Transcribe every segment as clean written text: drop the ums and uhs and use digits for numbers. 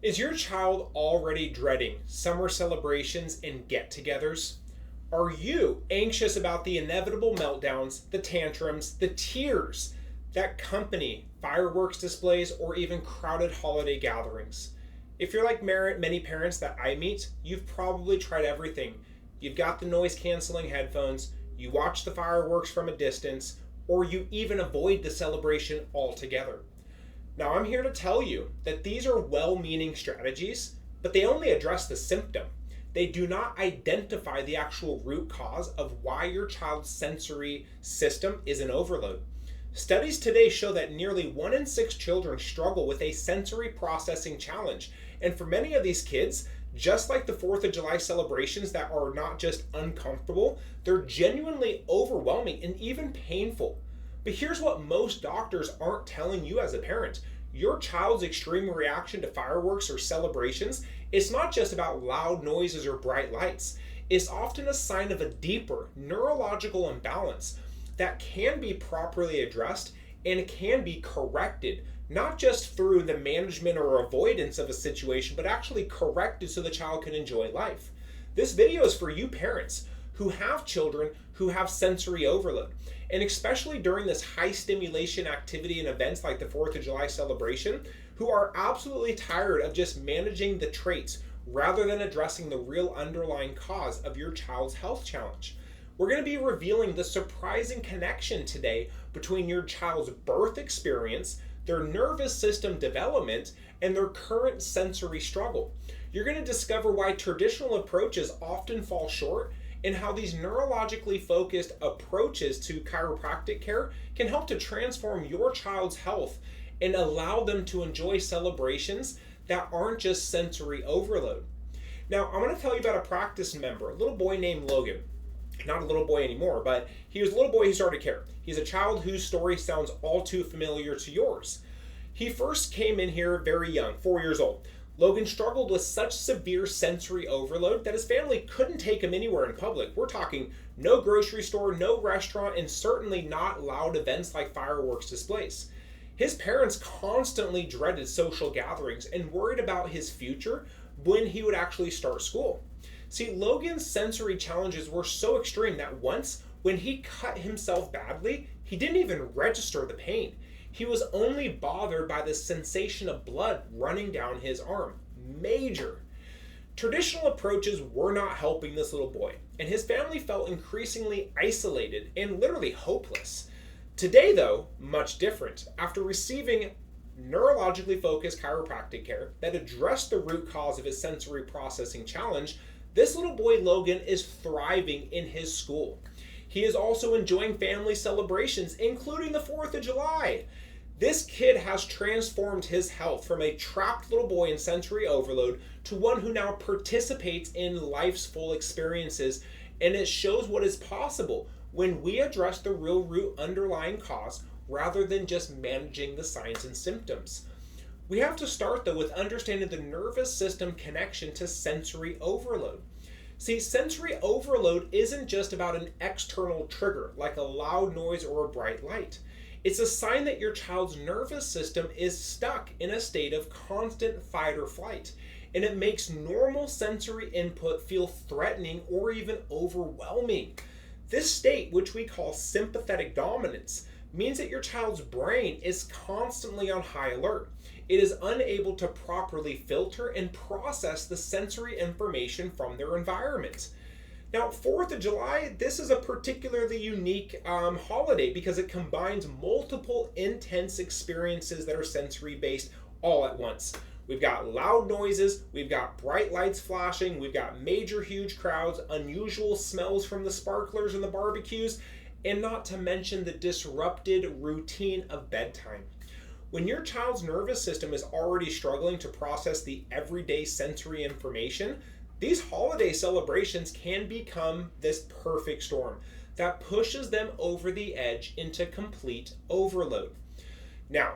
Is your child already dreading summer celebrations and get-togethers? Are you anxious about the inevitable meltdowns, the tantrums, the tears that accompany fireworks displays or even crowded holiday gatherings? If you're like many parents that I meet, you've probably tried everything. You've got the noise canceling headphones, you watch the fireworks from a distance, or you even avoid the celebration altogether. Now, I'm here to tell you that these are well-meaning strategies, but they only address the symptom. They do not identify the actual root cause of why your child's sensory system is in overload. Studies today show that nearly 1 in 6 children struggle with a sensory processing challenge. And for many of these kids, just like the 4th of July celebrations that are not just uncomfortable, they're genuinely overwhelming and even painful. But here's what most doctors aren't telling you as a parent. Your child's extreme reaction to fireworks or celebrations is not just about loud noises or bright lights. It's often a sign of a deeper neurological imbalance that can be properly addressed and can be corrected, not just through the management or avoidance of a situation, but actually corrected so the child can enjoy life. This video is for you parents who have children who have sensory overload. And especially during this high stimulation activity and events like the 4th of July celebration, who are absolutely tired of just managing the traits rather than addressing the real underlying cause of your child's health challenge. We're going to be revealing the surprising connection today between your child's birth experience, their nervous system development, and their current sensory struggle. You're going to discover why traditional approaches often fall short and how these neurologically focused approaches to chiropractic care can help to transform your child's health and allow them to enjoy celebrations that aren't just sensory overload. Now, I'm going to tell you about a practice member, a little boy named Logan. Not a little boy anymore, but he was a little boy who started care. He's a child whose story sounds all too familiar to yours. He first came in here very young, 4 years old. Logan struggled with such severe sensory overload that his family couldn't take him anywhere in public. We're talking no grocery store, no restaurant, and certainly not loud events like fireworks displays. His parents constantly dreaded social gatherings and worried about his future when he would actually start school. See, Logan's sensory challenges were so extreme that once, when he cut himself badly, he didn't even register the pain. He was only bothered by the sensation of blood running down his arm. Major. Traditional approaches were not helping this little boy, and his family felt increasingly isolated and literally hopeless. Today, though, much different. After receiving neurologically focused chiropractic care that addressed the root cause of his sensory processing challenge, this little boy Logan is thriving in his school. He is also enjoying family celebrations, including the 4th of July. This kid has transformed his health from a trapped little boy in sensory overload to one who now participates in life's full experiences, and it shows what is possible when we address the real root underlying cause rather than just managing the signs and symptoms. We have to start though with understanding the nervous system connection to sensory overload. See, sensory overload isn't just about an external trigger like a loud noise or a bright light. It's a sign that your child's nervous system is stuck in a state of constant fight or flight, and it makes normal sensory input feel threatening or even overwhelming. This state, which we call sympathetic dominance, means that your child's brain is constantly on high alert. It is unable to properly filter and process the sensory information from their environment. Now, 4th of July, this is a particularly unique holiday because it combines multiple intense experiences that are sensory based all at once. We've got loud noises, we've got bright lights flashing, we've got major huge crowds, unusual smells from the sparklers and the barbecues, and not to mention the disrupted routine of bedtime. When your child's nervous system is already struggling to process the everyday sensory information, these holiday celebrations can become this perfect storm that pushes them over the edge into complete overload. Now,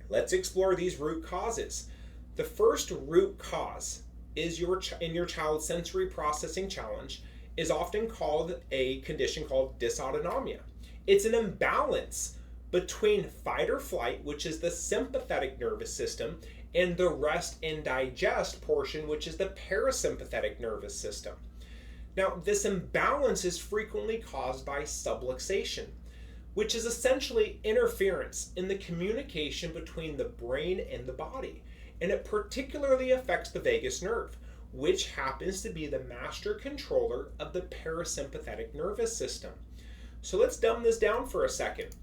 let's explore these root causes. The first root cause is in your child's sensory processing challenge is often called a condition called dysautonomia. It's an imbalance between fight or flight, which is the sympathetic nervous system, and the rest and digest portion, which is the parasympathetic nervous system. Now, this imbalance is frequently caused by subluxation, which is essentially interference in the communication between the brain and the body. And it particularly affects the vagus nerve, which happens to be the master controller of the parasympathetic nervous system. So let's dumb this down for a second.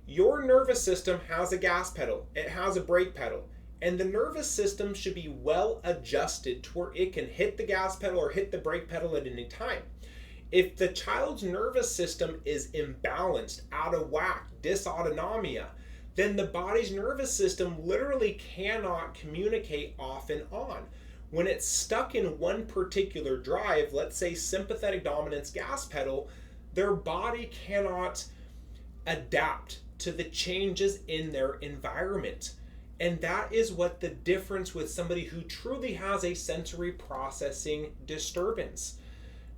Your nervous system has a gas pedal, it has a brake pedal, and the nervous system should be well adjusted to where it can hit the gas pedal or hit the brake pedal at any time. If the child's nervous system is imbalanced, out of whack, dysautonomia, then the body's nervous system literally cannot communicate off and on. When it's stuck in one particular drive, let's say sympathetic dominance gas pedal, their body cannot adapt to the changes in their environment. And that is what the difference with somebody who truly has a sensory processing disturbance.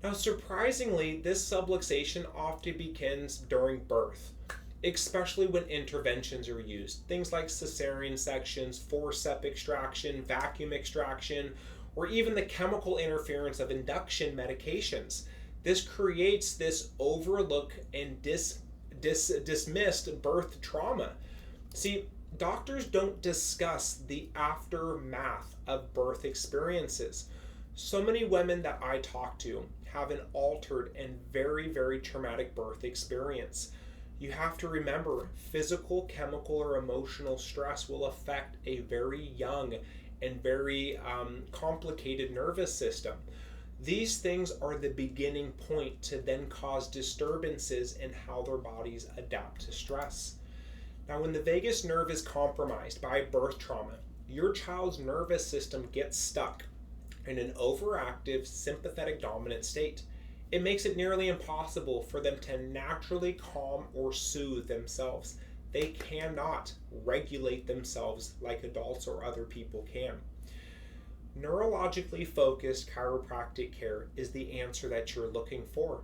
Now, surprisingly, this subluxation often begins during birth, especially when interventions are used. Things like cesarean sections, forceps extraction, vacuum extraction, or even the chemical interference of induction medications. This creates this overlook and dismissed birth trauma. See, doctors don't discuss the aftermath of birth experiences. So many women that I talk to have an altered and very, very traumatic birth experience. You have to remember, physical, chemical, or emotional stress will affect a very young and very complicated nervous system. These things are the beginning point to then cause disturbances in how their bodies adapt to stress. Now, when the vagus nerve is compromised by birth trauma, your child's nervous system gets stuck in an overactive sympathetic dominant state. It makes it nearly impossible for them to naturally calm or soothe themselves. They cannot regulate themselves like adults or other people can. Neurologically focused chiropractic care is the answer that you're looking for.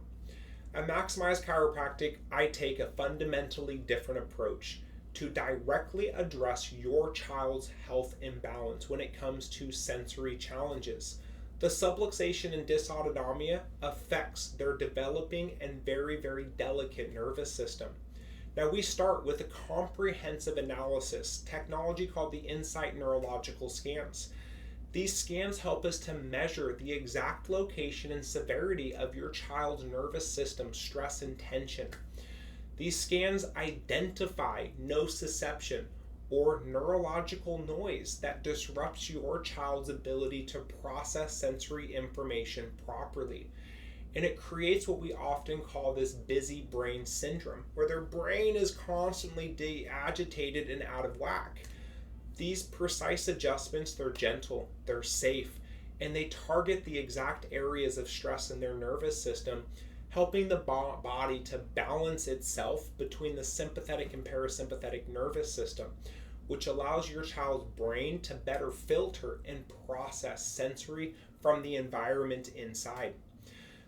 At Maximize Chiropractic, I take a fundamentally different approach to directly address your child's health imbalance when it comes to sensory challenges. The subluxation and dysautonomia affects their developing and very, very delicate nervous system. Now, we start with a comprehensive analysis, technology called the Insight Neurological Scans. These scans help us to measure the exact location and severity of your child's nervous system stress and tension. These scans identify nociception or neurological noise that disrupts your child's ability to process sensory information properly. And it creates what we often call this busy brain syndrome, where their brain is constantly agitated and out of whack. These precise adjustments, they're gentle, they're safe, and they target the exact areas of stress in their nervous system, helping the body to balance itself between the sympathetic and parasympathetic nervous system, which allows your child's brain to better filter and process sensory from the environment inside.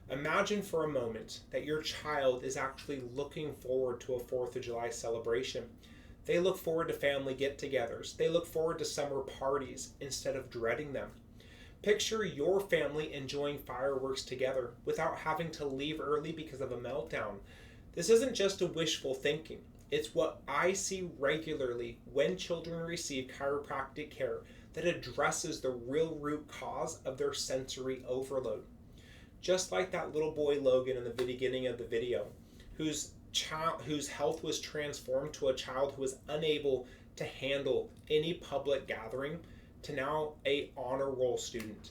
Imagine for a moment that your child is actually looking forward to a 4th of July celebration. They look forward to family get-togethers. They look forward to summer parties instead of dreading them. Picture your family enjoying fireworks together without having to leave early because of a meltdown. This isn't just a wishful thinking. It's what I see regularly when children receive chiropractic care that addresses the real root cause of their sensory overload. Just like that little boy Logan in the beginning of the video, whose health was transformed to a child who was unable to handle any public gathering to now a honor roll student.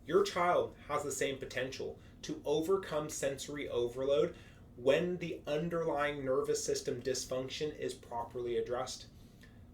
Your child has the same potential to overcome sensory overload when the underlying nervous system dysfunction is properly addressed.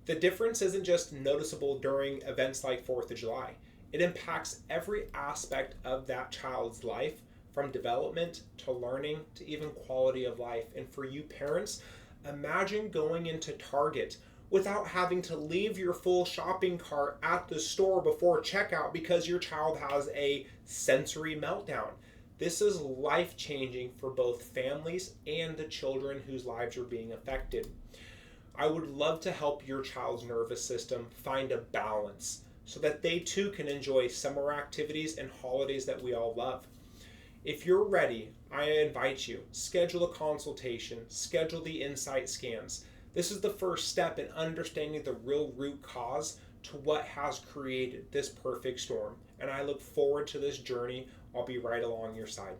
The difference isn't just noticeable during events like 4th of July. It impacts every aspect of that child's life, from development to learning to even quality of life. And for you parents, imagine going into Target without having to leave your full shopping cart at the store before checkout because your child has a sensory meltdown. This is life-changing for both families and the children whose lives are being affected. I would love to help your child's nervous system find a balance so that they too can enjoy summer activities and holidays that we all love. If you're ready, I invite you, schedule a consultation, schedule the insight scans. This is the first step in understanding the real root cause to what has created this perfect storm. And I look forward to this journey. I'll be right along your side.